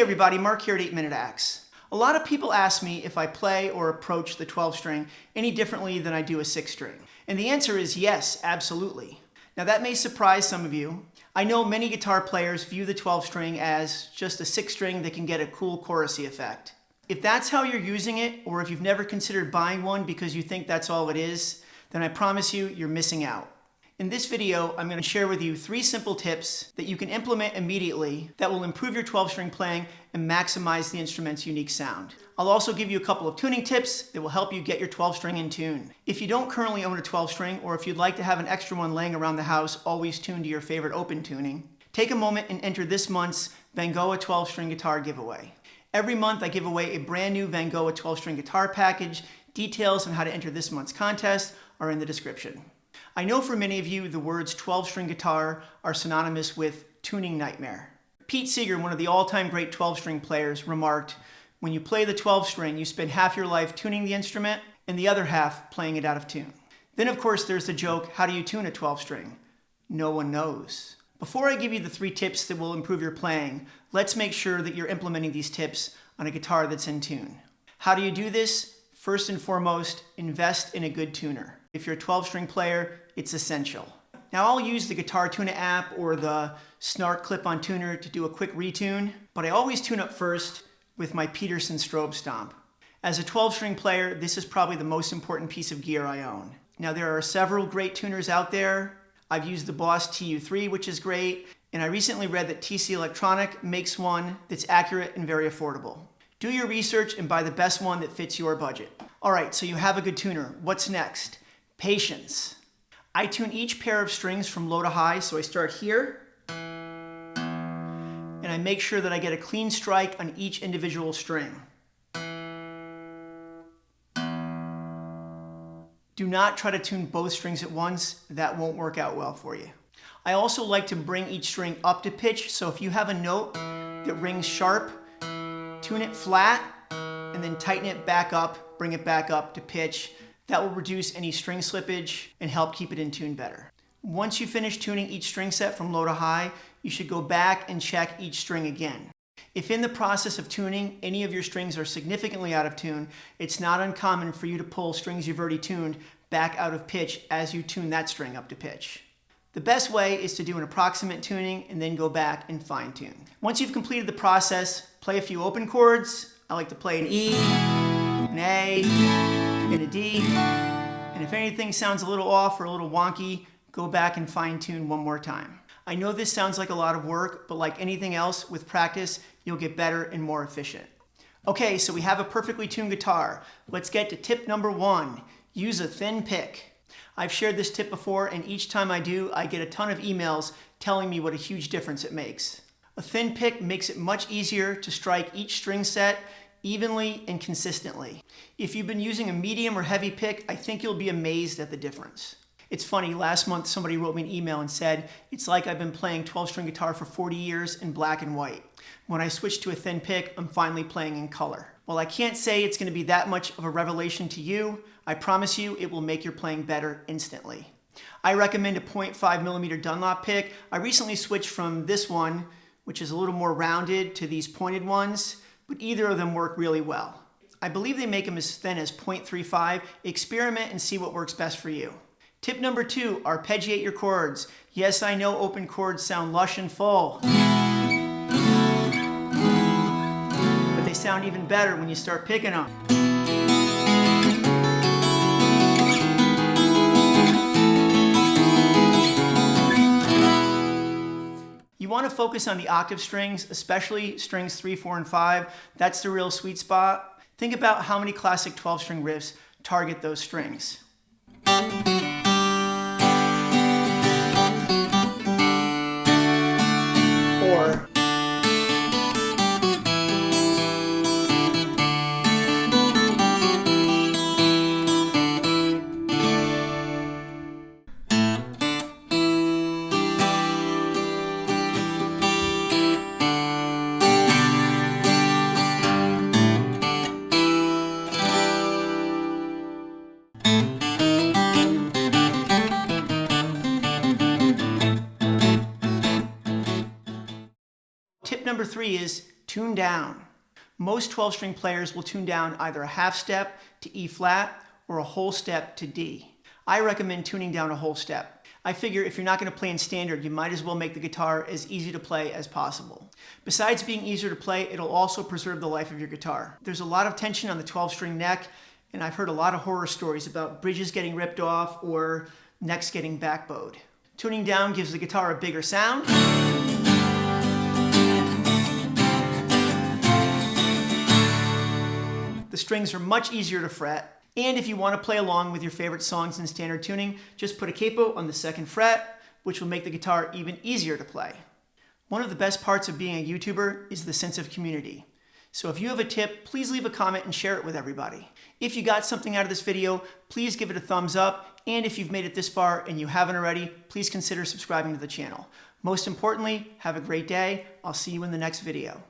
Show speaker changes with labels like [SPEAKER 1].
[SPEAKER 1] everybody, Mark here at 8 Minute Axe. A lot of people ask me if I play or approach the 12 string any differently than I do a 6 string. And the answer is yes, absolutely. Now that may surprise some of you. I know many guitar players view the 12 string as just a 6 string that can get a cool chorusy effect. If that's how you're using it, or if you've never considered buying one because you think that's all it is, then I promise you, you're missing out. In this video, I'm going to share with you 3 simple tips that you can implement immediately that will improve your 12 string playing and maximize the instrument's unique sound. I'll also give you a couple of tuning tips that will help you get your 12 string in tune. If you don't currently own a 12 string, or if you'd like to have an extra one laying around the house always tuned to your favorite open tuning, take a moment and enter this month's VANGOA 12 string guitar giveaway. Every month I give away a brand new VANGOA 12 string guitar package. Details on how to enter this month's contest are in the description. I know for many of you the words 12 string guitar are synonymous with tuning nightmare. Pete Seeger, one of the all-time great 12 string players, remarked, "When you play the 12 string, you spend half your life tuning the instrument and the other half playing it out of tune." Then of course there's the joke, how do you tune a 12 string? No one knows. Before I give you the 3 tips that will improve your playing, let's make sure that you're implementing these tips on a guitar that's in tune. How do you do this? First and foremost, invest in a good tuner. If you're a 12 string player, it's essential. Now I'll use the Guitar Tuner app or the Snark clip-on tuner to do a quick retune, but I always tune up first with my Peterson Stomp. As a 12 string player, this is probably the most important piece of gear I own. Now there are several great tuners out there. I've used the Boss TU3, which is great, and I recently read that TC Electronic makes one that's accurate and very affordable. Do your research and buy the best one that fits your budget. All right, so you have a good tuner. What's next? Patience. I tune each pair of strings from low to high, so I start here, and I make sure that I get a clean strike on each individual string. Do not try to tune both strings at once. That won't work out well for you. I also like to bring each string up to pitch, so if you have a note that rings sharp, tune it flat, and then tighten it back up, bring it back up to pitch. That will reduce any string slippage and help keep it in tune better. Once you finish tuning each string set from low to high, you should go back and check each string again. If in the process of tuning, any of your strings are significantly out of tune, it's not uncommon for you to pull strings you've already tuned back out of pitch as you tune that string up to pitch. The best way is to do an approximate tuning and then go back and fine tune. Once you've completed the process, play a few open chords. I like to play an E, an A, and a D, and if anything sounds a little off or a little wonky, go back and fine tune one more time. I know this sounds like a lot of work, but like anything else, with practice, you'll get better and more efficient. Okay, so we have a perfectly tuned guitar. Let's get to tip number 1, use a thin pick. I've shared this tip before, and each time I do, I get a ton of emails telling me what a huge difference it makes. A thin pick makes it much easier to strike each string set evenly and consistently. If you've been using a medium or heavy pick, I think you'll be amazed at the difference. It's funny, last month somebody wrote me an email and said, "It's like I've been playing 12 string guitar for 40 years in black and white. When I switched to a thin pick, I'm finally playing in color." Well, I can't say it's going to be that much of a revelation to you. I promise you it will make your playing better instantly. I recommend a 0.5mm Dunlop pick. I recently switched from this one, which is a little more rounded, to these pointed ones, but either of them work really well. I believe they make them as thin as 0.35. Experiment and see what works best for you. Tip number 2, arpeggiate your chords. Yes, I know open chords sound lush and full, but they sound even better when you start picking them. You want to focus on the octave strings, especially strings 3, 4, and 5. That's the real sweet spot. Think about how many classic 12 string riffs target those strings. Or Tip number 3 is Tune down. Most 12-string players will tune down either a half step to E flat or a whole step to D. I recommend tuning down a whole step. I figure if you're not going to play in standard, you might as well make the guitar as easy to play as possible. Besides being easier to play, it'll also preserve the life of your guitar. There's a lot of tension on the 12-string neck, and I've heard a lot of horror stories about bridges getting ripped off or necks getting backbowed. Tuning down gives the guitar a bigger sound. The strings are much easier to fret, and if you want to play along with your favorite songs in standard tuning, just put a capo on the 2nd fret, which will make the guitar even easier to play. One of the best parts of being a YouTuber is the sense of community. So if you have a tip, please leave a comment and share it with everybody. If you got something out of this video, please give it a thumbs up, and if you've made it this far and you haven't already, please consider subscribing to the channel. Most importantly, have a great day. I'll see you in the next video.